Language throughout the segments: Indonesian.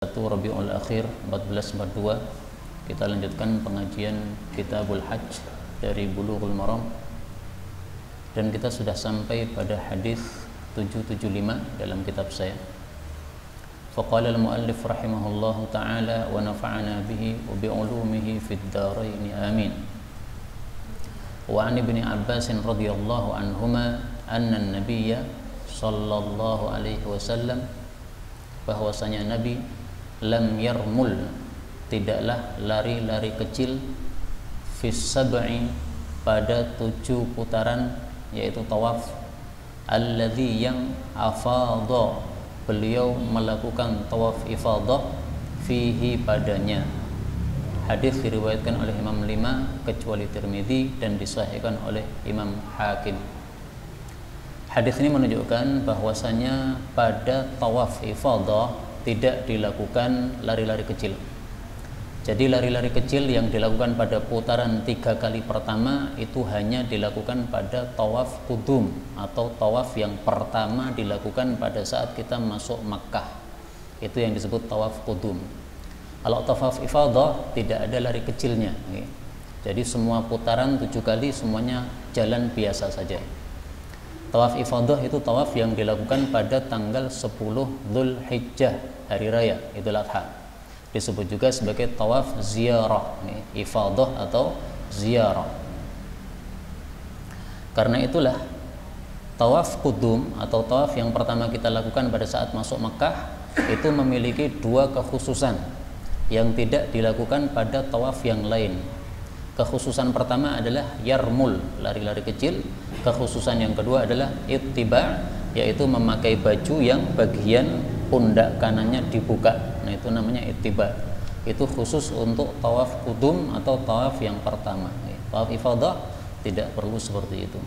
1 Rabiul Akhir 1442 kita lanjutkan pengajian Kitabul Hajj dari Bulughul Maram, dan kita sudah sampai pada hadis 775 dalam kitab saya. Faqala al-muallif rahimahullahu ta'ala wa nafa'ana bihi wa bi'ulumihi fid dharain amin. Wa 'an Ibni Abbas radhiyallahu anhuma anna an-nabiyya sallallahu alaihi wasallam, bahwasanya Nabi lam yarmul, tidaklah lari-lari kecil, fis sab'i, pada 7 putaran, yaitu tawaf, alladzi yang afadha, beliau melakukan tawaf ifadah, fihi, padanya. Hadis diriwayatkan oleh Imam 5 kecuali Tirmidzi dan disahihkan oleh Imam Hakim. Hadis ini menunjukkan bahwasanya pada tawaf ifadah tidak dilakukan lari-lari kecil. Jadi lari-lari kecil yang dilakukan pada putaran 3 kali pertama itu hanya dilakukan pada tawaf qudum atau tawaf yang pertama dilakukan pada saat kita masuk Makkah. Itu yang disebut tawaf qudum. Kalau tawaf ifadah tidak ada lari kecilnya. Jadi semua putaran 7 kali semuanya jalan biasa saja. Tawaf ifadah itu tawaf yang dilakukan pada tanggal 10 Dzulhijjah, hari raya Idul Adha. Disebut juga sebagai tawaf ziarah, ifadah atau ziarah. Karena itulah tawaf qudum atau tawaf yang pertama kita lakukan pada saat masuk Makkah itu memiliki 2 kekhususan yang tidak dilakukan pada tawaf yang lain. Kekhususan pertama adalah yarmul, lari-lari kecil. Kekhususan yang kedua adalah ittiba', yaitu memakai baju yang bagian pundak kanannya dibuka. Nah, itu namanya ittiba'. Itu khusus untuk tawaf qudum atau tawaf yang pertama. Tawaf ifadah tidak perlu seperti itu.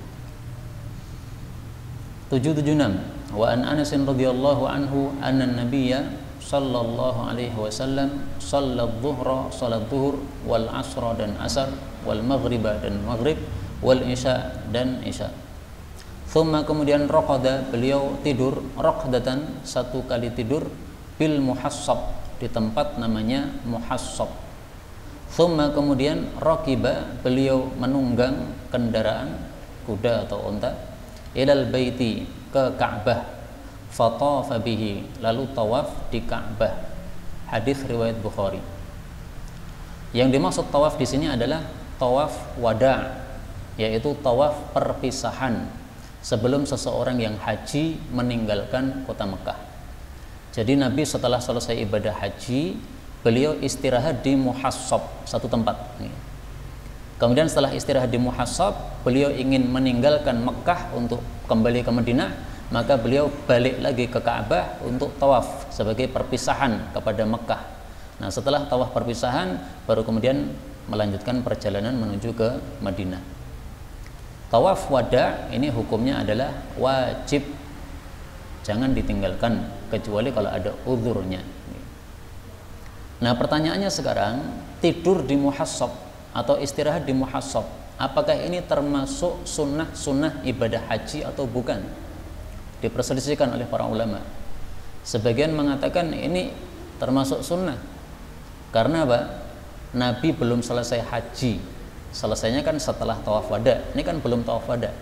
776. Wa an Anas radhiyallahu anhu anna an-nabiyya sallallahu alaihi wasallam shalla adh-dhuhra, salat zuhur, wal asra dan asar, wal maghriba dan maghrib, wal isya dan isya. Thumma, kemudian raqada, beliau tidur, raqdatan, 1 kali tidur, bil muhassab, di tempat namanya muhassab. Thumma, kemudian raqiba, beliau menunggang kendaraan kuda atau unta, ilal baiti, ke Ka'bah, fatafa bihi, lalu tawaf di Ka'bah. Hadis riwayat Bukhari. Yang dimaksud tawaf di sini adalah tawaf wada', yaitu tawaf perpisahan sebelum seseorang yang haji meninggalkan kota Mekah. Jadi Nabi setelah selesai ibadah haji, beliau istirahat di Muhassab, 1 tempat. Kemudian setelah istirahat di Muhassab, beliau ingin meninggalkan Mekah untuk kembali ke Madinah, maka beliau balik lagi ke Ka'bah untuk tawaf sebagai perpisahan kepada Mekah. Nah, setelah tawaf perpisahan baru kemudian melanjutkan perjalanan menuju ke Madinah. Tawaf wada' ini hukumnya adalah wajib, jangan ditinggalkan kecuali kalau ada uzurnya. Nah, pertanyaannya sekarang, tidur di Muhassab atau istirahat di Muhassab, apakah ini termasuk sunnah ibadah haji atau bukan? Diperselisihkan oleh para ulama. Sebagian mengatakan ini termasuk sunnah. Karena apa? Nabi belum selesai haji. Selesainya kan setelah tawaf wada. Ini kan belum tawaf wada.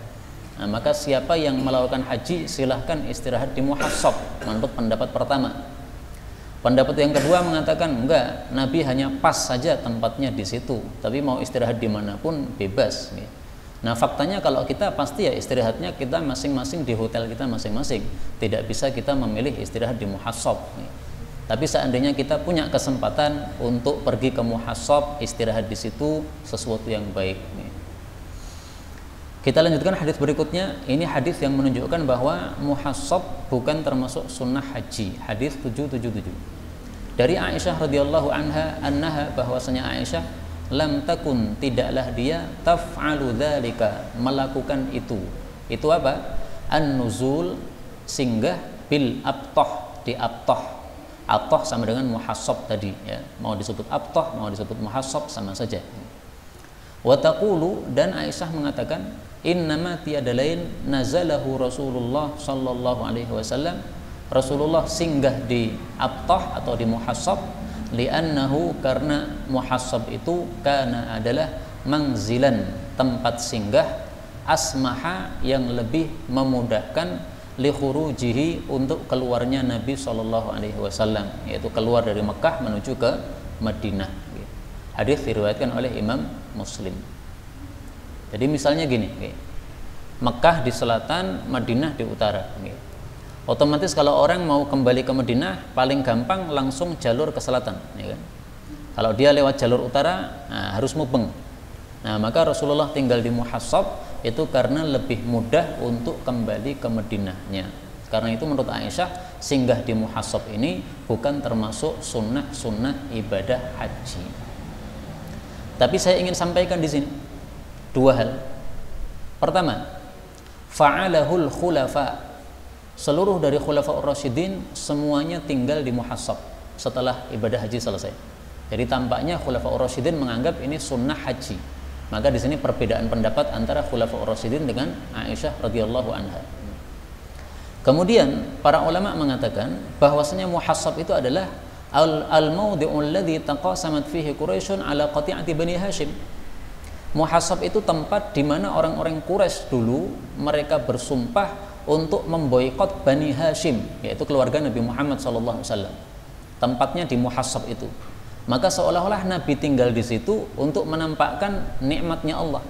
Nah, maka siapa yang melakukan haji silahkan istirahat di Muhassab, menurut pendapat pertama. Pendapat yang kedua mengatakan enggak, Nabi hanya pas saja tempatnya di situ, tapi mau istirahat dimanapun bebas. Nah, faktanya kalau kita pasti ya istirahatnya kita masing-masing di hotel kita masing-masing. Tidak bisa kita memilih istirahat di Muhassab. Tapi seandainya kita punya kesempatan untuk pergi ke Muhassab, istirahat di situ, sesuatu yang baik. Kita lanjutkan hadis berikutnya. Ini hadis yang menunjukkan bahwa Muhassab bukan termasuk sunnah haji. Hadis 777. Dari Aisyah radhiyallahu anha, bahwasanya Aisyah lam takun, tidaklah dia, taf'alu dzalika, melakukan itu. Itu apa? An-nuzul, singgah, bil abtah, di abtah. Abtah sama dengan muhassab tadi, ya. Mau disebut abtah, mau disebut muhassab sama saja. Wa taqulu, dan Aisyah mengatakan, innama tiada lain nazalahu Rasulullah sallallahu alaihi wasallam, Rasulullah singgah di Abtah atau di Muhassab, li'annahu, karena Muhassab itu kana adalah mangzilan, tempat singgah, asmaha, yang lebih memudahkan, li khurujihi, untuk keluarnya Nabi sallallahu alaihi wasallam, yaitu keluar dari Mekah menuju ke Madinah. Hadis diriwayatkan oleh Imam Muslim. Jadi misalnya gini, Mekah di selatan, Madinah di utara. Otomatis kalau orang mau kembali ke Madinah, paling gampang langsung jalur ke selatan, ya kan? Kalau dia lewat jalur utara, harus mubeng. Nah, maka Rasulullah tinggal di Muhassab itu karena lebih mudah untuk kembali ke Madinahnya. Karena itu menurut Aisyah, singgah di Muhassab ini bukan termasuk sunnah-sunnah ibadah haji. Tapi saya ingin sampaikan di sini dua hal. Pertama, fa'alahul khulafa, seluruh dari khulafaur rasyidin semuanya tinggal di Muhassab setelah ibadah haji selesai. Jadi tampaknya khulafaur rasyidin menganggap ini sunnah haji. Maka di sini perbedaan pendapat antara khulafaur rasyidin dengan Aisyah radhiyallahu anha. Kemudian para ulama mengatakan bahwasanya Muhassab itu adalah al-mawdi'u alladhi taqasamat fihi Quraisyun ala qati'ati Bani Hashim. Muhassab itu tempat di mana orang-orang Quraisy dulu mereka bersumpah untuk memboikot Bani Hashim, yaitu keluarga Nabi Muhammad SAW. Tempatnya di Muhassab itu. Maka seolah-olah Nabi tinggal di situ untuk menampakkan nikmatnya Allah.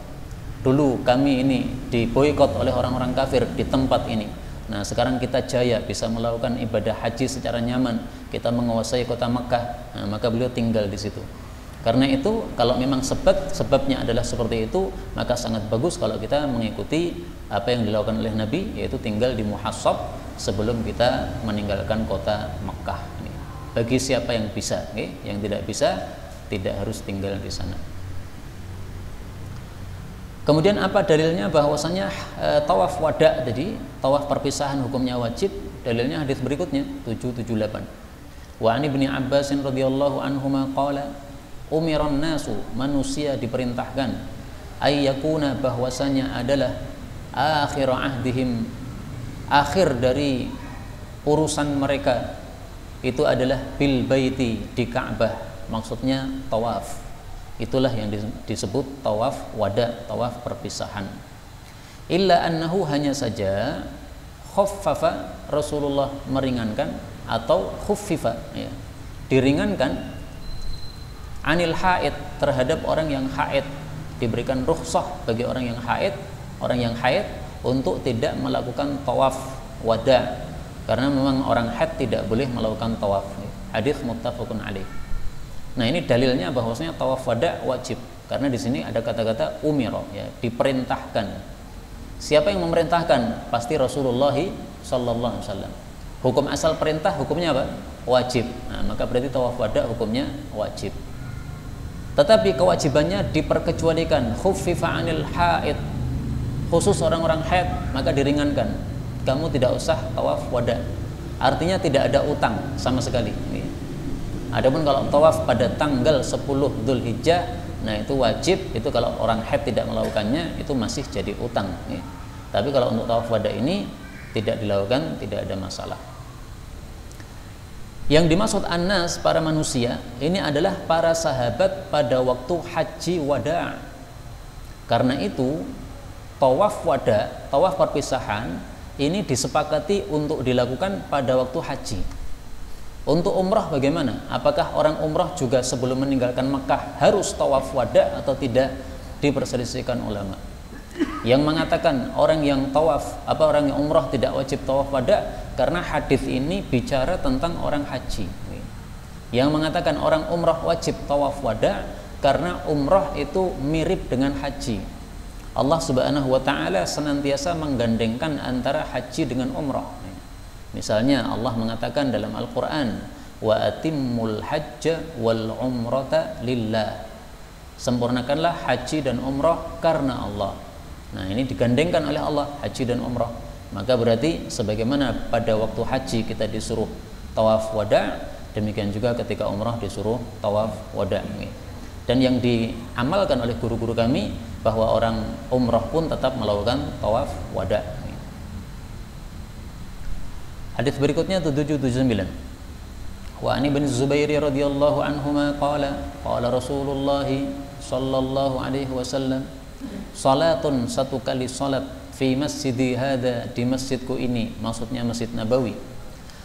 Dulu kami ini diboikot oleh orang-orang kafir di tempat ini. Nah, sekarang kita jaya bisa melakukan ibadah haji secara nyaman. Kita menguasai kota Makkah. Nah, maka beliau tinggal di situ. Karena itu, kalau memang sebabnya adalah seperti itu, maka sangat bagus kalau kita mengikuti apa yang dilakukan oleh Nabi, yaitu tinggal di Muhassab sebelum kita meninggalkan kota Makkah. Bagi siapa yang bisa, yang tidak bisa tidak harus tinggal di sana. Kemudian apa dalilnya bahwasanya tawaf wada tadi, tawaf perpisahan hukumnya wajib? Dalilnya hadis berikutnya 778. Wa an Ibnu Abbas radhiyallahu anhuma qala, umiran nasu, manusia diperintahkan, ayyakuna, bahwasanya adalah akhir ahdihim, akhir dari urusan mereka itu adalah bil baiti, di Ka'bah, maksudnya tawaf. Itulah yang disebut tawaf wada, tawaf perpisahan. Illa annahu, hanya saja, khuffafa, Rasulullah meringankan, atau khuffifa, ya, diringankan, anil haid, terhadap orang yang haid, diberikan rukhsah bagi orang yang haid untuk tidak melakukan tawaf wada, karena memang orang haid tidak boleh melakukan tawaf. Hadis muttafaqun alaih. Nah, ini dalilnya bahwasanya tawaf wada wajib, karena di sini ada kata-kata umiro, ya, diperintahkan. Siapa yang memerintahkan? Pasti Rasulullah sallallahu alaihi wasallam. Hukum asal perintah hukumnya apa? Wajib. Nah, maka berarti tawaf wada hukumnya wajib. Tetapi kewajibannya diperkecualikan, khuffifa anil haid, khusus orang-orang haid maka diringankan. Kamu tidak usah tawaf wada. Artinya tidak ada utang sama sekali. Adapun kalau tawaf pada tanggal 10 Dzulhijjah, nah itu wajib, itu kalau orang haid tidak melakukannya itu masih jadi utang. Tapi kalau untuk tawaf wada ini tidak dilakukan, tidak ada masalah. Yang dimaksud annas, para manusia, ini adalah para sahabat pada waktu haji wada. Karena itu tawaf wada, tawaf perpisahan ini disepakati untuk dilakukan pada waktu haji. Untuk umrah bagaimana? Apakah orang umrah juga sebelum meninggalkan Mekah harus tawaf wada atau tidak? Diperselisihkan ulama. Yang mengatakan orang yang umrah tidak wajib tawaf wada karena hadis ini bicara tentang orang haji. Yang mengatakan orang umrah wajib tawaf wada karena umrah itu mirip dengan haji. Allah Subhanahu wa taala senantiasa menggandengkan antara haji dengan umrah. Misalnya Allah mengatakan dalam Al-Qur'an, wa atimmul hajja wal umrata lillah. Sempurnakanlah haji dan umrah karena Allah. Nah, ini digandengkan oleh Allah, haji dan umrah. Maka berarti sebagaimana pada waktu haji kita disuruh tawaf wada, demikian juga ketika umrah disuruh tawaf wada. Dan yang diamalkan oleh guru-guru kami bahwa orang umrah pun tetap melakukan tawaf wada. Hadis berikutnya 779. Wa ani bin Zubair radhiyallahu anhuma qala Rasulullah sallallahu alaihi wasallam, salatun, satu kali salat, fi masjidi hada, di masjidku ini, maksudnya Masjid Nabawi,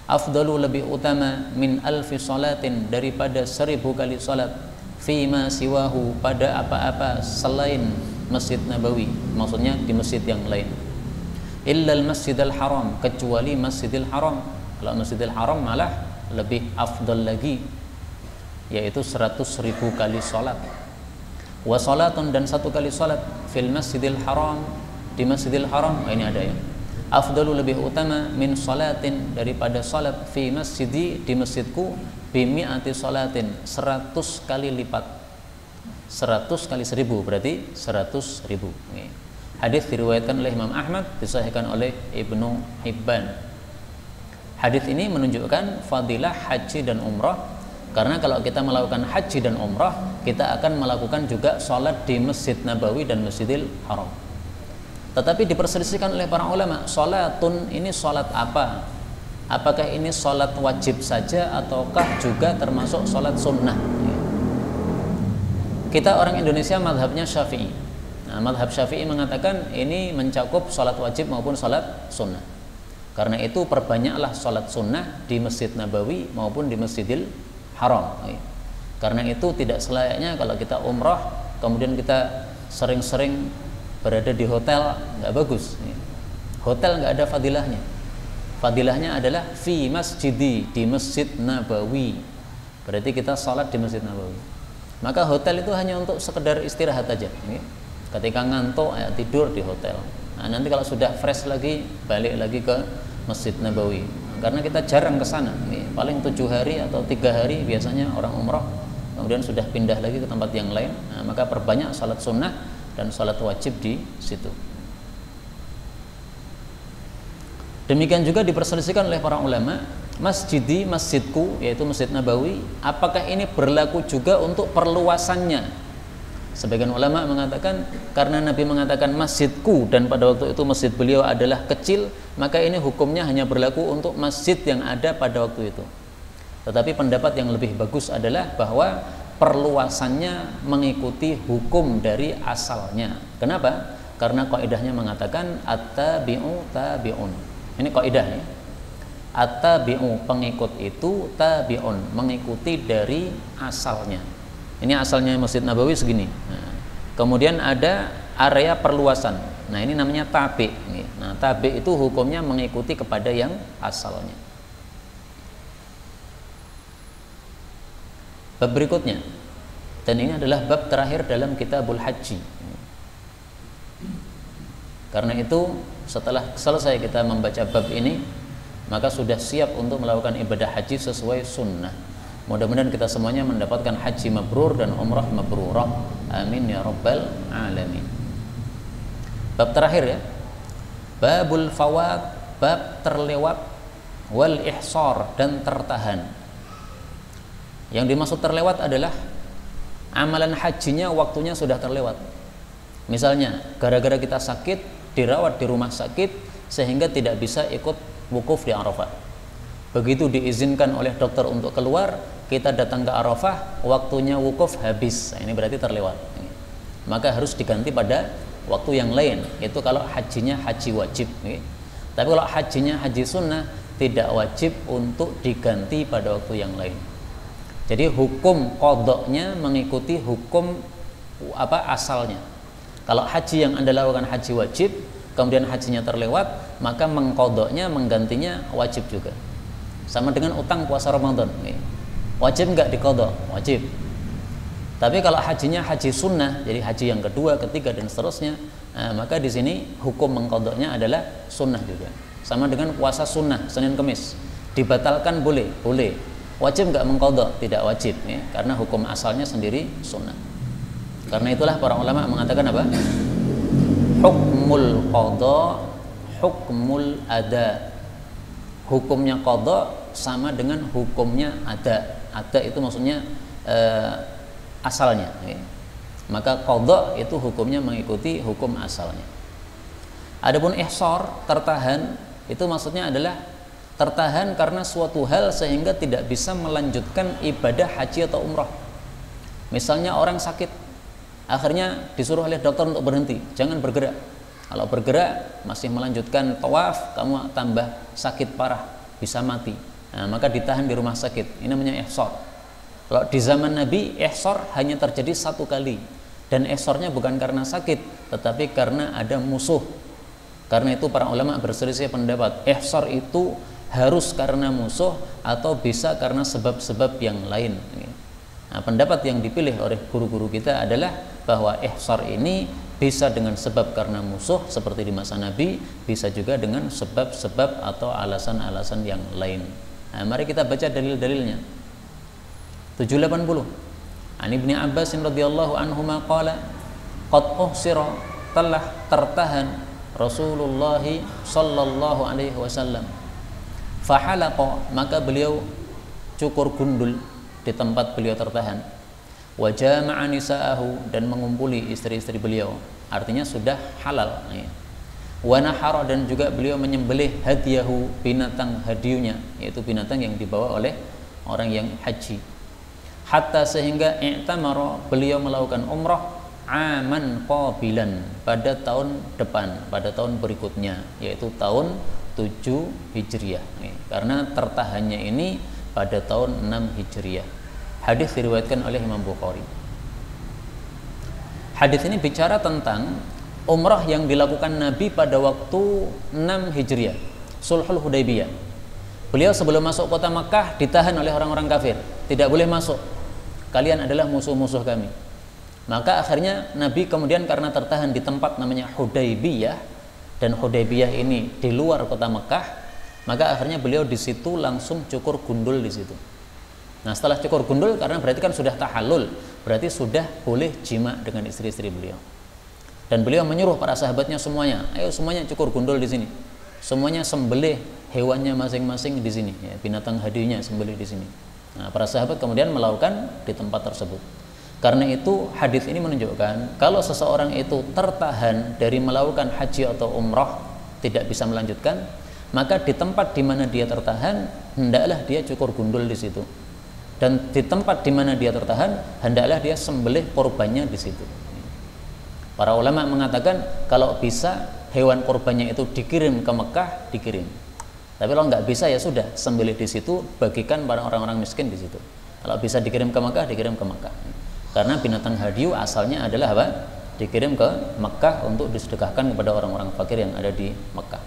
afdalu, lebih utama, min alfi salatin, daripada 1000 kali salat, fi ma siwahu, pada apa-apa selain Masjid Nabawi, maksudnya di masjid yang lain, illal Masjidil Haram, kecuali Masjidil Haram. Kalau Masjidil Haram malah lebih afdal lagi, yaitu 100.000 kali salat. Wa salatun, dan satu kali salat, fil Masjidil Haram, di Masjidil Haram, ini ada ya, afdalu, lebih utama, min salatin, daripada salat, fi masjidi, di masjidku, bimi'ati salatin, 100 kali lipat. 100 kali 1000 berarti 100.000. Hadis diriwayatkan oleh Imam Ahmad, disahihkan oleh Ibnu Hibban. Hadis ini menunjukkan fadilah haji dan umrah, karena kalau kita melakukan haji dan umrah, kita akan melakukan juga salat di Masjid Nabawi dan Masjidil Haram. Tetapi diperselisihkan oleh para ulama, salatun ini salat apa? Apakah ini salat wajib saja ataukah juga termasuk salat sunnah? Kita orang Indonesia madhabnya Syafi'i. Nah, madhab Syafi'i mengatakan ini mencakup salat wajib maupun salat sunnah. Karena itu perbanyaklah salat sunnah di Masjid Nabawi maupun di Masjidil Haram. Karena itu tidak selayaknya kalau kita umrah kemudian kita sering-sering berada di hotel, nggak bagus. Hotel nggak ada fadilahnya. Fadilahnya adalah fi masjidi, di Masjid Nabawi. Berarti kita salat di Masjid Nabawi. Maka hotel itu hanya untuk sekedar istirahat aja. Ketika ngantuk ya tidur di hotel. Nah, nanti kalau sudah fresh lagi balik lagi ke Masjid Nabawi. Karena kita jarang ke sana. Paling 7 hari atau 3 hari biasanya orang umrah. Kemudian sudah pindah lagi ke tempat yang lain. Nah, maka perbanyak salat sunnah dan salat wajib di situ. Demikian juga diperselisihkan oleh para ulama, masjidi, masjidku, yaitu Masjid Nabawi, apakah ini berlaku juga untuk perluasannya? Sebagian ulama mengatakan karena Nabi mengatakan masjidku dan pada waktu itu masjid beliau adalah kecil, maka ini hukumnya hanya berlaku untuk masjid yang ada pada waktu itu. Tetapi pendapat yang lebih bagus adalah bahwa perluasannya mengikuti hukum dari asalnya. Kenapa? Karena kaidahnya mengatakan at-tabi'u tabi'un. Ini kaidah ya. At-tabi'u, pengikut itu, tabi'un, mengikuti dari asalnya. Ini asalnya Masjid Nabawi segini. Nah, kemudian ada area perluasan. Nah, ini namanya tabi. Nah, tabi itu hukumnya mengikuti kepada yang asalnya. Bab berikutnya, dan ini adalah bab terakhir dalam Kitabul Haji. Karena itu setelah selesai kita membaca bab ini, maka sudah siap untuk melakukan ibadah haji sesuai sunnah. Mudah-mudahan kita semuanya mendapatkan haji mabrur dan umrah mabrurah. Amin ya rabbal alamin. Bab terakhir ya, babul fawat, bab terlewat, wal ihsar, dan tertahan. Yang dimaksud terlewat adalah amalan hajinya waktunya sudah terlewat. Misalnya gara-gara kita sakit, dirawat di rumah sakit sehingga tidak bisa ikut wukuf di Arafah. Begitu diizinkan oleh dokter untuk keluar, kita datang ke Arafah, waktunya wukuf habis. Nah, ini berarti terlewat. Maka harus diganti pada waktu yang lain. Itu kalau hajinya haji wajib. Tapi kalau hajinya haji sunnah, tidak wajib untuk diganti pada waktu yang lain. Jadi hukum qadha-nya mengikuti hukum asalnya. Kalau haji yang Anda lakukan haji wajib, kemudian hajinya terlewat, maka mengqadha-nya, menggantinya wajib juga. Sama dengan utang puasa Ramadan. Wajib nggak diqadha? Wajib. Tapi kalau hajinya haji sunnah, jadi haji yang kedua, ketiga, dan seterusnya, maka di sini hukum mengqadha-nya adalah sunnah juga. Sama dengan puasa sunnah Senin Kemis, dibatalkan boleh, boleh. Wajib nggak mengqadha? Tidak wajib, ya, karena hukum asalnya sendiri sunnah. Karena itulah para ulama mengatakan apa? Hukmul qadha, hukmul ada. Hukumnya qadha sama dengan hukumnya ada. Ada itu maksudnya asalnya. Ya. Maka qadha itu hukumnya mengikuti hukum asalnya. Adapun ihsar, tertahan, itu maksudnya adalah tertahan karena suatu hal sehingga tidak bisa melanjutkan ibadah haji atau umrah. Misalnya orang sakit, akhirnya disuruh oleh dokter untuk berhenti, jangan bergerak. Kalau bergerak masih melanjutkan tawaf, kamu tambah sakit parah, bisa mati. Nah, maka ditahan di rumah sakit. Ini namanya ihsar. Kalau di zaman Nabi, ihsar hanya terjadi satu kali, dan ihsarnya bukan karena sakit, tetapi karena ada musuh. Karena itu para ulama berselisih pendapat, ihsar itu harus karena musuh atau bisa karena sebab-sebab yang lain. Nah, pendapat yang dipilih oleh guru-guru kita adalah bahwa ihsar ini bisa dengan sebab karena musuh seperti di masa Nabi, bisa juga dengan sebab-sebab atau alasan-alasan yang lain. Nah, mari kita baca dalil-dalilnya. 780. An Ibnu Abbas radhiyallahu anhuma qala qad uhsira, telah tertahan Rasulullah sallallahu alaihi wasallam. Fahalaqa, maka beliau cukur gundul di tempat beliau tertahan. Wa jama'a nisa'ahu, dan mengumpuli istri-istri beliau, artinya sudah halal. Wa nahara, dan juga beliau menyembelih hadiyahu, binatang hadiunya, yaitu binatang yang dibawa oleh orang yang haji. Hatta, sehingga i'tamara, beliau melakukan umrah aman qabilan, pada tahun depan, pada tahun berikutnya, yaitu tahun 7 Hijriah. Karena tertahannya ini pada tahun 6 Hijriah. Hadis diriwayatkan oleh Imam Bukhari. Hadis ini bicara tentang umrah yang dilakukan Nabi pada waktu 6 Hijriah, Sulhul Hudaybiyah. Beliau sebelum masuk kota Makkah ditahan oleh orang-orang kafir, tidak boleh masuk, kalian adalah musuh-musuh kami. Maka akhirnya Nabi kemudian karena tertahan di tempat namanya Hudaybiyah, dan Hudaybiyah ini di luar kota Mekah, maka akhirnya beliau di situ langsung cukur gundul di situ. Nah, setelah cukur gundul, karena berarti kan sudah tahallul, berarti sudah boleh jima dengan istri-istri beliau. Dan beliau menyuruh para sahabatnya semuanya, ayo semuanya cukur gundul di sini. Semuanya sembelih hewannya masing-masing di sini, ya, binatang hadiahnya sembelih di sini. Nah, para sahabat kemudian melakukan di tempat tersebut. Karena itu hadis ini menunjukkan kalau seseorang itu tertahan dari melakukan haji atau umrah, tidak bisa melanjutkan, maka di tempat di mana dia tertahan hendaklah dia cukur gundul di situ. Dan di tempat di mana dia tertahan hendaklah dia sembelih korbannya di situ. Para ulama mengatakan kalau bisa hewan korbannya itu dikirim ke Mekah, dikirim. Tapi kalau nggak bisa ya sudah, sembelih di situ, bagikan para orang-orang miskin di situ. Kalau bisa dikirim ke Mekah, dikirim ke Mekah. Karena binatang hadiu asalnya adalah apa? Dikirim ke Mekah untuk disedekahkan kepada orang-orang fakir yang ada di Mekah.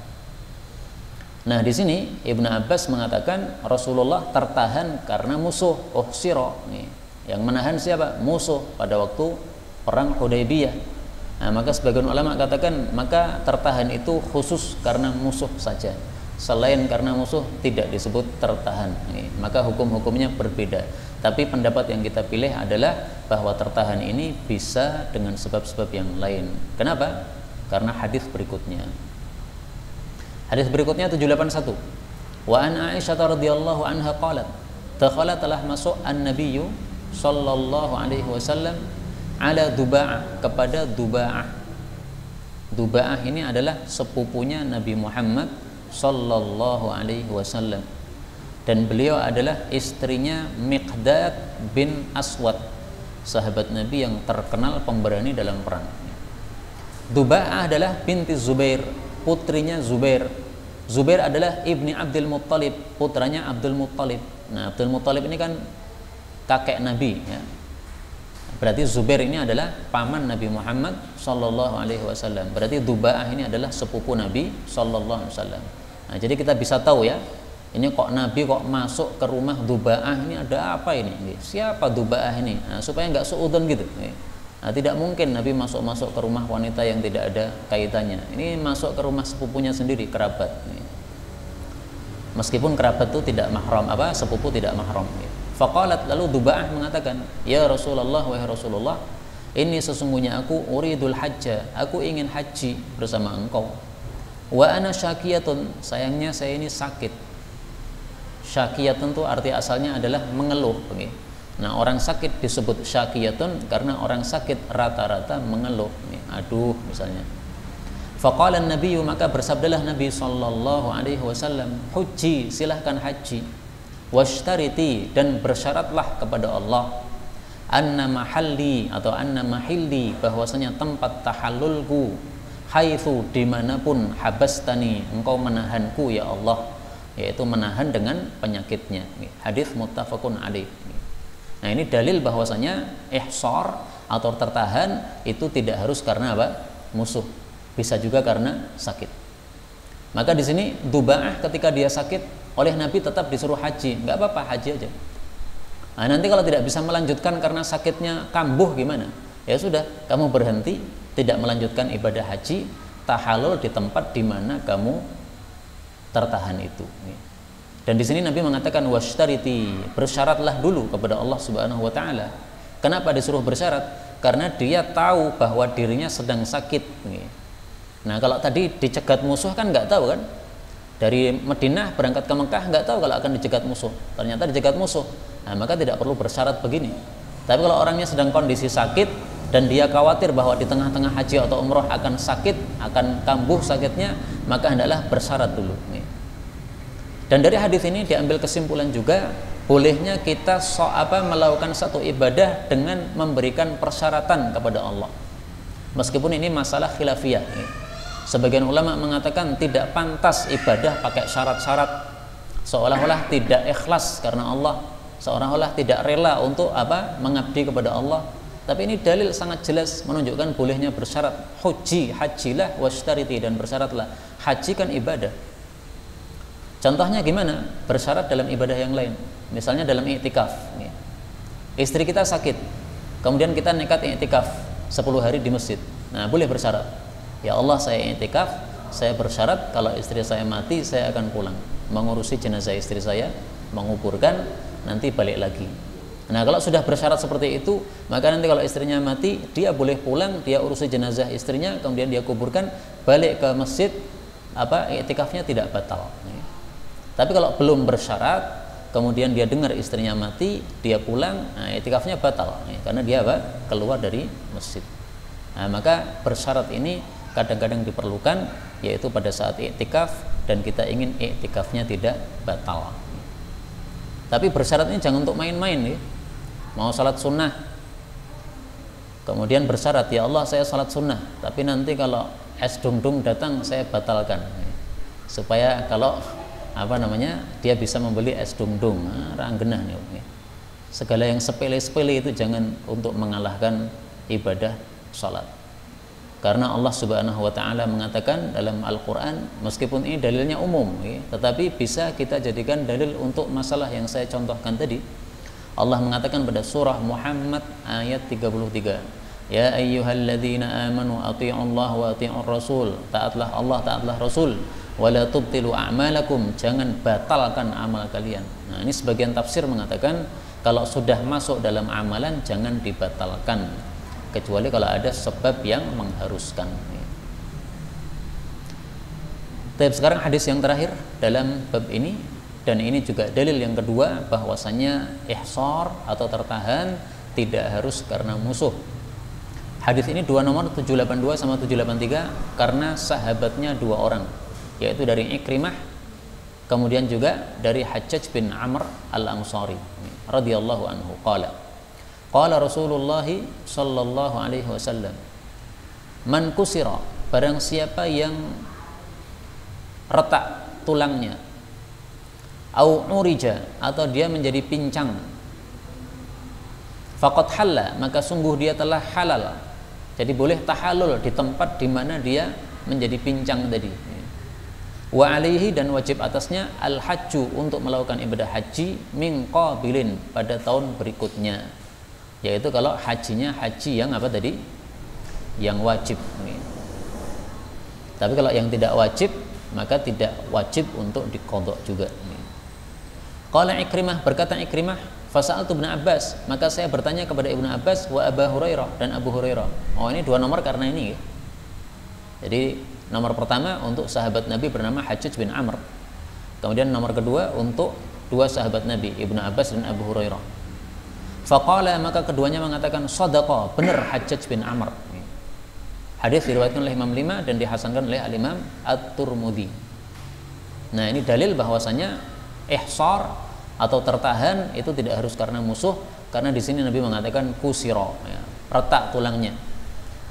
Nah, di sini Ibnu Abbas mengatakan Rasulullah tertahan karena musuh, uhsira. Yang menahan siapa? Musuh pada waktu perang Hudaybiyah. Nah, maka sebagian ulama katakan maka tertahan itu khusus karena musuh saja. Selain karena musuh tidak disebut tertahan. Maka hukum-hukumnya berbeda. Tapi pendapat yang kita pilih adalah bahwa tertahan ini bisa dengan sebab-sebab yang lain. Kenapa? Karena hadis berikutnya. Hadis berikutnya 781. Wa an Aisyah radhiyallahu anha qalat, dakhala, telah masuk an-nabiyyu sallallahu alaihi wasallam ala Duba'ah, kepada Duba'ah. Duba'ah ini adalah sepupunya Nabi Muhammad sallallahu alaihi wasallam. Dan beliau adalah istrinya Miqdad bin Aswad, sahabat Nabi yang terkenal pemberani dalam perang. Duba'ah adalah binti Zubair, putrinya Zubair. Zubair adalah ibni Abdul Muttalib, putranya Abdul Muttalib. Nah, Abdul Muttalib ini kan kakek Nabi, ya. Berarti Zubair ini adalah paman Nabi Muhammad sallallahu alaihi wasallam. Berarti Duba'ah ini adalah sepupu Nabi sallallahu alaihi wasallam. Nah, jadi kita bisa tahu ya, ini kok Nabi kok masuk ke rumah Duba'ah, ini ada apa ini? Siapa Duba'ah ini? Nah, supaya nggak suudon gitu. Nah, tidak mungkin Nabi masuk ke rumah wanita yang tidak ada kaitannya. Ini masuk ke rumah sepupunya sendiri, kerabat. Meskipun kerabat itu tidak mahram, sepupu tidak mahram. Faqalat, lalu Duba'ah mengatakan, ya Rasulullah, wahai Rasulullah, ini sesungguhnya aku uridul hajja, aku ingin haji bersama engkau. Wa ana syakiyatun, sayangnya saya ini sakit. Syakiyatun itu arti asalnya adalah mengeluh. Nah, orang sakit disebut syakiyatun karena orang sakit rata-rata mengeluh. Aduh misalnya. Faqala an-nabiyyu, maka bersabdalah Nabi sallallahu alaihi wasallam, "Hujji, silahkan haji. Washtariti, dan bersyaratlah kepada Allah, anna mahalli atau anna mahilli, bahwasanya tempat tahallulku, haitsu, dimanapun, habastani, engkau menahanku ya Allah," yaitu menahan dengan penyakitnya. Hadis muttafaqun alaih. Nah, ini dalil bahwasanya ihsar atau tertahan itu tidak harus karena apa? Musuh. Bisa juga karena sakit. Maka di sini Dubaah ketika dia sakit, oleh Nabi tetap disuruh haji. Nggak apa-apa, haji aja. Nah, nanti kalau tidak bisa melanjutkan karena sakitnya kambuh gimana? Ya sudah, kamu berhenti, tidak melanjutkan ibadah haji, tahallul di tempat di mana kamu tertahan itu. Dan di sini Nabi mengatakan washtariti, bersyaratlah dulu kepada Allah Subhanahu wa taala. Kenapa disuruh bersyarat? Karena dia tahu bahwa dirinya sedang sakit. Nah, kalau tadi dicegat musuh kan nggak tahu kan? Dari Madinah berangkat ke Mekah nggak tahu kalau akan dicegat musuh. Ternyata dicegat musuh. Nah, maka tidak perlu bersyarat begini. Tapi kalau orangnya sedang kondisi sakit dan dia khawatir bahwa di tengah-tengah haji atau umroh akan sakit, akan kambuh sakitnya, maka hendaklah bersyarat dulu. Dan dari hadis ini diambil kesimpulan juga bolehnya kita melakukan satu ibadah dengan memberikan persyaratan kepada Allah. Meskipun ini masalah khilafiyah. Sebagian ulama mengatakan tidak pantas ibadah pakai syarat-syarat, seolah-olah tidak ikhlas karena Allah, seolah-olah tidak rela untuk mengabdi kepada Allah. Tapi ini dalil sangat jelas menunjukkan bolehnya bersyarat. Hajilah washtariti, dan bersyaratlah. Haji kan ibadah. Contohnya gimana? Bersyarat dalam ibadah yang lain. Misalnya dalam i'tikaf. Istri kita sakit, kemudian kita nekat i'tikaf 10 hari di masjid. Nah, boleh bersyarat. Ya Allah, saya i'tikaf, saya bersyarat kalau istri saya mati saya akan pulang, mengurusi jenazah istri saya, menguburkan, nanti balik lagi. Nah, kalau sudah bersyarat seperti itu, maka nanti kalau istrinya mati, dia boleh pulang, dia urusi jenazah istrinya, kemudian dia kuburkan, balik ke masjid, i'tikafnya tidak batal. Tapi kalau belum bersyarat, kemudian dia dengar istrinya mati, dia pulang, nah, i'tikafnya batal, karena dia keluar dari masjid. Nah, maka bersyarat ini kadang-kadang diperlukan, yaitu pada saat i'tikaf dan kita ingin i'tikafnya tidak batal. Tapi bersyarat ini jangan untuk main-main ya. Mau salat sunnah, kemudian bersyarat, ya Allah saya salat sunnah, tapi nanti kalau es dung-dung datang saya batalkan, supaya kalau dia bisa membeli es dung-dung. Ranggenah nih. Segala yang sepele-sepele itu jangan untuk mengalahkan ibadah salat. Karena Allah Subhanahu wa taala mengatakan dalam Al-Qur'an, meskipun ini dalilnya umum, tetapi bisa kita jadikan dalil untuk masalah yang saya contohkan tadi. Allah mengatakan pada surah Muhammad ayat 33, "Ya ayyuhalladzina amanu athi'ullaha wa athi'ur rasul." Taatlah Allah, taatlah Rasul. "Wa la tubtilu a'malakum." Jangan batalkan amal kalian. Nah, ini sebagian tafsir mengatakan kalau sudah masuk dalam amalan jangan dibatalkan, kecuali kalau ada sebab yang mengharuskan. Tapi sekarang hadis yang terakhir dalam bab ini, dan ini juga dalil yang kedua bahwasanya ihsar atau tertahan tidak harus karena musuh. Hadis ini dua nomor 782 sama 783 karena sahabatnya dua orang, yaitu dari Ikrimah, kemudian juga dari Hajjaj bin Amr al-Ansari radhiyallahu anhu. Qala Rasulullah sallallahu alaihi wasallam, "Man kusira," barang siapa yang retak tulangnya, au urija, atau dia menjadi pincang, faqad halla, maka sungguh dia telah halal. Jadi boleh tahallul di tempat di mana dia menjadi pincang tadi. Wa alaihi, dan wajib atasnya al-hajju, untuk melakukan ibadah haji, min qabilin, pada tahun berikutnya. Yaitu kalau hajinya haji yang yang wajib. Tapi kalau yang tidak wajib, maka tidak wajib untuk diqadha juga. Qala Ikrimah, berkata Ikrimah, fasa'altu Ibnu Abbas, maka saya bertanya kepada Ibnu Abbas, wa Abu Hurairah, dan Abu Hurairah. Oh, ini dua nomor karena ini. Jadi nomor pertama untuk sahabat Nabi bernama Hajjaj bin Amr. Kemudian nomor kedua untuk dua sahabat Nabi, Ibnu Abbas dan Abu Hurairah. Faqala, maka keduanya mengatakan, shadaqa, benar Hajjaj bin Amr. Hadis diriwayatkan oleh Imam 5 dan dihasankan oleh Al-Imam At-Tirmidzi. Nah, ini dalil bahwasanya ihsar atau tertahan itu tidak harus karena musuh, karena di sini Nabi mengatakan kusiro, ya, retak tulangnya.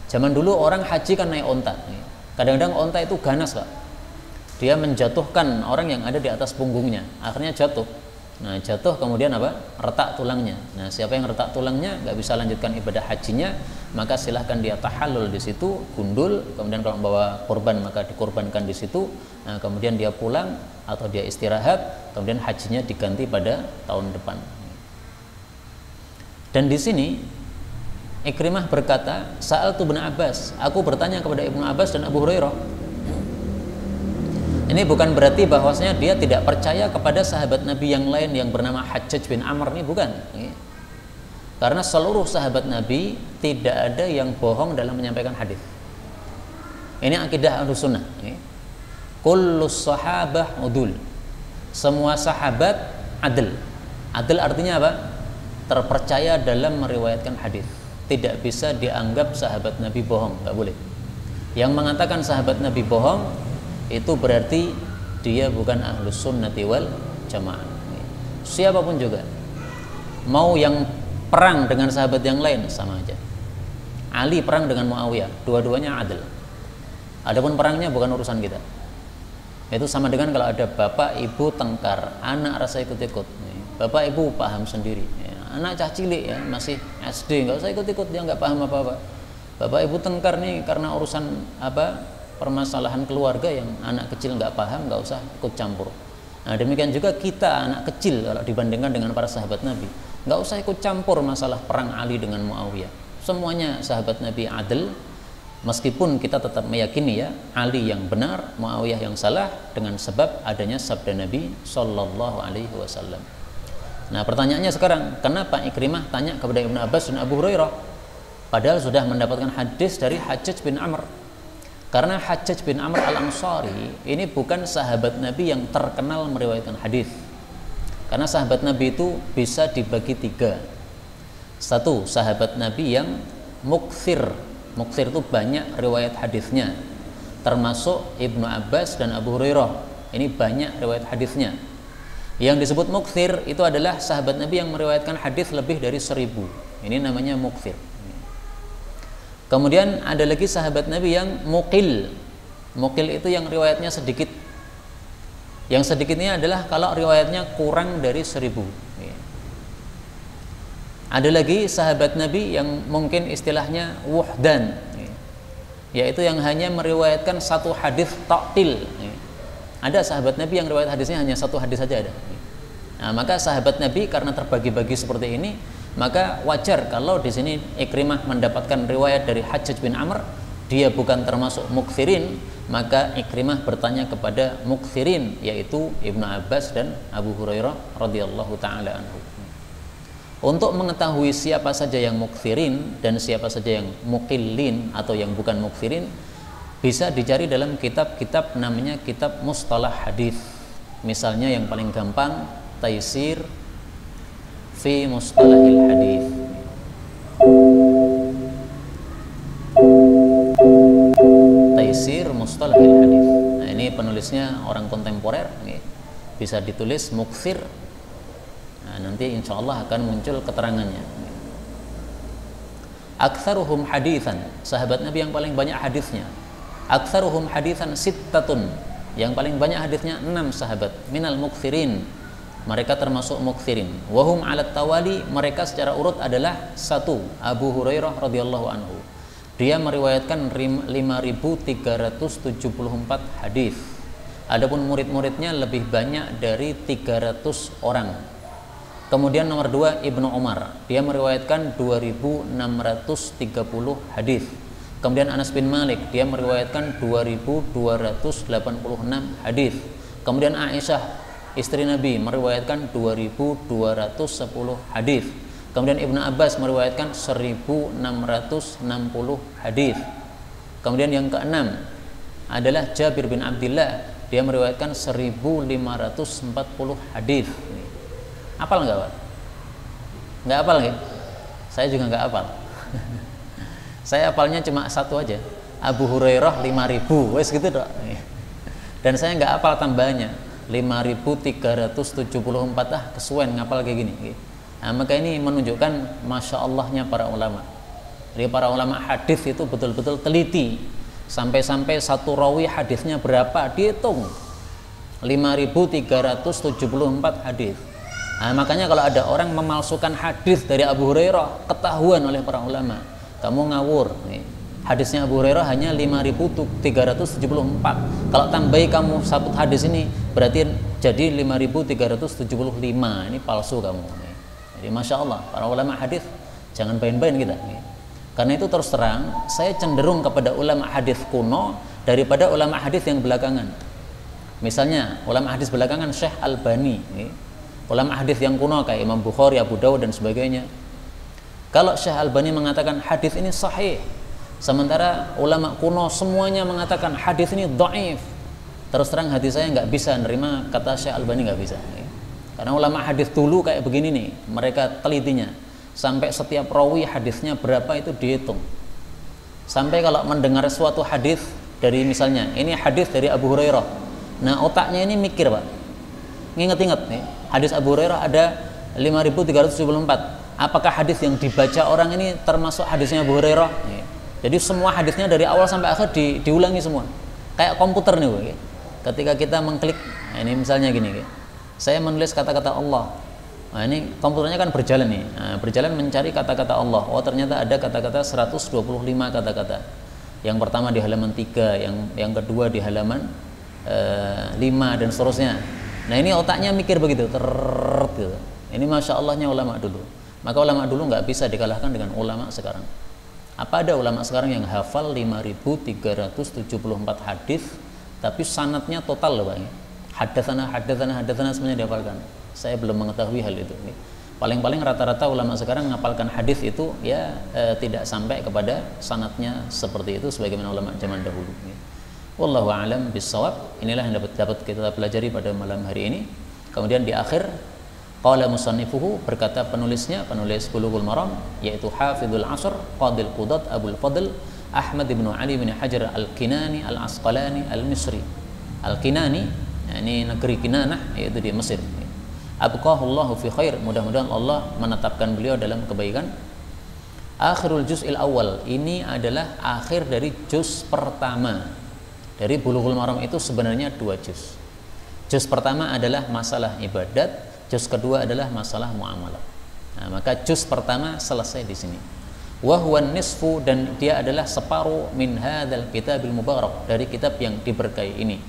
Zaman dulu orang haji kan naik onta. Kadang-kadang onta itu ganas, Pak. Dia menjatuhkan orang yang ada di atas punggungnya, akhirnya jatuh. Nah, jatuh kemudian apa? Retak tulangnya. Nah, siapa yang retak tulangnya nggak bisa lanjutkan ibadah hajinya, maka silahkan dia tahallul di situ, gundul, kemudian kalau membawa korban maka dikorbankan di situ. Nah, kemudian dia pulang atau dia istirahat, kemudian hajinya diganti pada tahun depan. Dan di sini Ikrimah berkata, Sa'altu Ibnu Abbas, aku bertanya kepada Ibnu Abbas dan Abu Hurairah. Ini bukan berarti bahwasanya dia tidak percaya kepada sahabat Nabi yang lain yang bernama Hajjaj bin Amr, ini bukan. Karena seluruh sahabat Nabi tidak ada yang bohong dalam menyampaikan hadis. Ini akidah Ahlussunnah. Kullus sahabah udul. Semua sahabat adil. Adil artinya apa? Terpercaya dalam meriwayatkan hadis. Tidak bisa dianggap sahabat Nabi bohong, nggak boleh. Yang mengatakan sahabat Nabi bohong itu berarti dia bukan Ahlus Sunnati wal Jamaah. Siapapun juga, mau yang perang dengan sahabat yang lain sama aja. Ali perang dengan Muawiyah, dua-duanya adil. Adapun perangnya bukan urusan kita. Itu sama dengan kalau ada bapak ibu tengkar, anak rasa ikut-ikut. Bapak ibu paham sendiri. Anak cah cilik ya, masih SD, nggak usah ikut-ikut, dia nggak paham apa-apa. Bapak ibu tengkar nih karena urusan apa? Permasalahan keluarga yang anak kecil nggak paham, nggak usah ikut campur. Nah, demikian juga kita anak kecil kalau dibandingkan dengan para sahabat Nabi, nggak usah ikut campur masalah perang Ali dengan Muawiyah. Semuanya sahabat Nabi adil, meskipun kita tetap meyakini ya Ali yang benar, Muawiyah yang salah, dengan sebab adanya sabda Nabi Shallallahu Alaihi Wasallam. Nah, pertanyaannya sekarang, kenapa Ikrimah tanya kepada Ibnu Abbas dan Abu Hurairah padahal sudah mendapatkan hadis dari Hajjaj bin Amr? Karena Hajjaj bin Amr al-Ansari ini bukan sahabat Nabi yang terkenal meriwayatkan hadis. Karena sahabat Nabi itu bisa dibagi tiga. Satu, sahabat Nabi yang mukthir. Mukthir itu banyak riwayat hadisnya. Termasuk Ibnu Abbas dan Abu Hurairah. Ini banyak riwayat hadisnya. Yang disebut mukthir itu adalah sahabat Nabi yang meriwayatkan hadis lebih dari 1000. Ini namanya mukthir. Kemudian ada lagi sahabat Nabi yang muqil. Muqil itu yang riwayatnya sedikit. Yang sedikitnya adalah kalau riwayatnya kurang dari 1000. Ada lagi sahabat Nabi yang mungkin istilahnya wuhdan, yaitu yang hanya meriwayatkan satu hadis ta'til. Ada sahabat Nabi yang riwayat hadisnya hanya satu hadis saja ada. Nah, maka sahabat Nabi karena terbagi-bagi seperti ini, maka wajar kalau di sini Ikrimah mendapatkan riwayat dari Hajjaj bin Amr, dia bukan termasuk mukthirin, maka Ikrimah bertanya kepada mukthirin, yaitu Ibnu Abbas dan Abu Hurairah radhiyallahu taala anhu. Untuk mengetahui siapa saja yang mukthirin dan siapa saja yang muqillin atau yang bukan mukthirin, bisa dicari dalam kitab-kitab namanya kitab mustalah hadis. Misalnya yang paling gampang, Taisir fi mustalahil hadis. Taisir mustalahil hadis. Nah, ini penulisnya orang kontemporer, nih. Bisa ditulis mukthir. Nah, nanti insya Allah akan muncul keterangannya. Aktsaruhum haditsan, sahabat Nabi yang paling banyak hadisnya. Aktsaruhum haditsan sittatun, yang paling banyak hadisnya 6 sahabat. Minal mukthirin, mereka termasuk mukthirin. Wahum alat tawali, mereka secara urut adalah 1. Abu Hurairah radhiyallahu anhu, dia meriwayatkan 5.374 hadis. Adapun murid-muridnya lebih banyak dari 300 orang. Kemudian nomor 2 Ibnu Umar, dia meriwayatkan 2.630 hadis. Kemudian Anas bin Malik, dia meriwayatkan 2.286 hadis. Kemudian Aisyah, istri Nabi, meriwayatkan 2.210 hadis. Kemudian Ibnu Abbas meriwayatkan 1.660 hadis. Kemudian yang keenam adalah Jabir bin Abdullah, dia meriwayatkan 1.540 hadis. Hafal nggak, Pak? Nggak hafal nggak? Saya juga nggak hafal. Saya hafalnya cuma satu aja, Abu Hurairah 5.000, wes gitu dok. Dan saya nggak hafal tambahannya 5.374, kesuwen ngapal kayak gini. Nah, maka ini menunjukkan masya Allahnya para ulama. Jadi para ulama hadis itu betul-betul teliti, sampai-sampai satu rawi hadisnya berapa dihitung. 5.374 hadis. Nah, makanya kalau ada orang memalsukan hadis dari Abu Hurairah, ketahuan oleh para ulama, kamu ngawur. Hadisnya Abu Hurairah hanya 5.374. Kalau tambahi kamu satu hadis ini, berarti jadi 5.375. Ini palsu kamu. Jadi masya Allah, para ulama hadis jangan main-main kita. Karena itu terus terang, saya cenderung kepada ulama hadis kuno daripada ulama hadis yang belakangan. Misalnya ulama hadis belakangan Syekh Albani, ulama hadis yang kuno kayak Imam Bukhari, Abu Dawud dan sebagainya. Kalau Syekh Albani mengatakan hadis ini sahih, sementara ulama kuno semuanya mengatakan hadis ini dhaif, terus terang hati saya nggak bisa nerima kata Syekh Albani, nggak bisa. Karena ulama hadis dulu kayak begini nih, mereka telitinya. Sampai setiap rawi hadisnya berapa itu dihitung. Sampai kalau mendengar suatu hadis dari misalnya ini hadis dari Abu Hurairah, nah otaknya ini mikir pak, nginget-inget nih hadis Abu Hurairah ada 5.374. Apakah hadis yang dibaca orang ini termasuk hadisnya Abu Hurairah? Jadi semua hadisnya dari awal sampai akhir diulangi semua. Kayak komputer nih, ketika kita mengklik, nah ini misalnya gini, saya menulis kata-kata Allah. Nah ini komputernya kan berjalan nih, nah, berjalan mencari kata-kata Allah. Oh ternyata ada kata-kata 125 kata-kata. Yang pertama di halaman 3, yang kedua di halaman 5 dan seterusnya. Nah ini otaknya mikir begitu, gitu. Ini masya Allahnya ulama dulu. Maka ulama dulu nggak bisa dikalahkan dengan ulama sekarang. Apa ada ulama sekarang yang hafal 5.374 hadis, tapi sanadnya total loh pak. Hadatsana semuanya dihafalkan. Saya belum mengetahui hal itu. Paling-paling rata-rata ulama sekarang menghafalkan hadis itu ya tidak sampai kepada sanadnya seperti itu sebagaimana ulama zaman dahulu. Wallahu a'lam bissawab. Inilah yang dapat kita pelajari pada malam hari ini. Kemudian di akhir qala musannifuhu, berkata penulis Bulughul Maram, yaitu Hafizul Asr Qadil Qudat Abul Fadl Ahmad bin Ali bin Hajar Al-Kinani Al-Asqalani Al-Misri. Al-Kinani ini negeri Kinanah, yaitu di Mesir. Abqahullahu fi khair, mudah-mudahan Allah menetapkan beliau dalam kebaikan. Akhirul juz'il awal, ini adalah akhir dari juz pertama. Dari Bulughul Maram itu sebenarnya 2 juz. Juz pertama adalah masalah ibadat, juz kedua adalah masalah muamalah. Nah, maka juz pertama selesai di sini. Wa huwa nisfu, dan dia adalah separuh min hadzal kitabil mubarak, dari kitab yang diberkahi ini.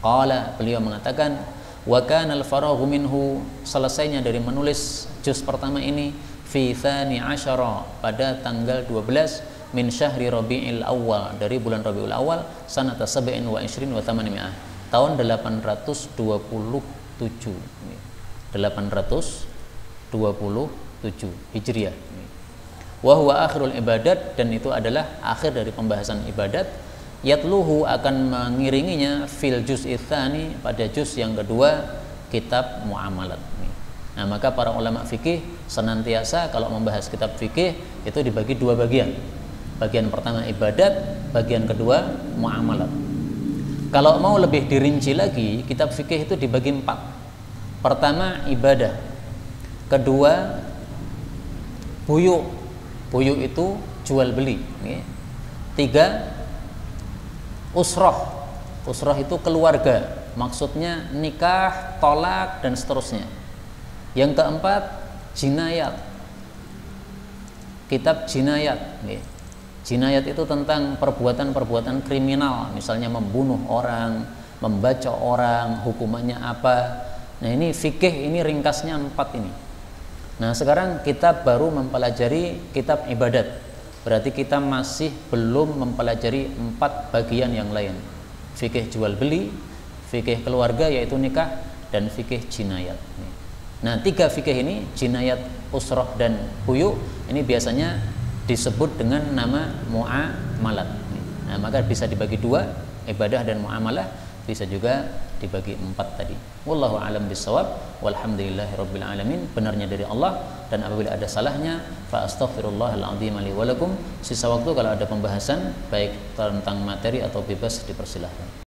Qala, beliau mengatakan, wa kana al-faraghu minhu, selesainya dari menulis juz pertama ini fi tsani asyara, pada tanggal 12 min syahri Rabiul Awal, dari bulan Rabiul Awal, sanata 27 wa 800, tahun 827 Hijriah. Wa huwa akhirul ibadat, dan itu adalah akhir dari pembahasan ibadat. Yatluhu, akan mengiringinya fil juz'i tsani, pada juz yang kedua kitab muamalat. Nah, maka para ulama fikih senantiasa kalau membahas kitab fikih itu dibagi 2 bagian. Bagian pertama ibadat, bagian kedua muamalat. Kalau mau lebih dirinci lagi, kitab fikih itu dibagi 4. Pertama ibadah, kedua buyu, buyu itu jual beli. 3 usroh, usroh itu keluarga, maksudnya nikah, tolak dan seterusnya. Yang keempat jinayat, kitab jinayat. Jinayat itu tentang perbuatan-perbuatan kriminal, misalnya membunuh orang, membacok orang, hukumannya apa. Nah ini fikih, ini ringkasnya 4 ini. Nah sekarang kita baru mempelajari kitab ibadat. Berarti kita masih belum mempelajari 4 bagian yang lain. Fikih jual beli, fikih keluarga yaitu nikah, dan fikih jinayat. Nah 3 fikih ini, jinayat, usroh dan buyu, ini biasanya disebut dengan nama muamalat. Nah maka bisa dibagi 2, ibadah dan muamalah. bisa juga dibagi 4 tadi. Wallahu a'lam bissawab. Walhamdulillahirabbil alamin. Benarnya dari Allah, dan apabila ada salahnya fa astaghfirullahal azim li wa lakum. Sisa waktu kalau ada pembahasan baik tentang materi atau bebas dipersilahkan.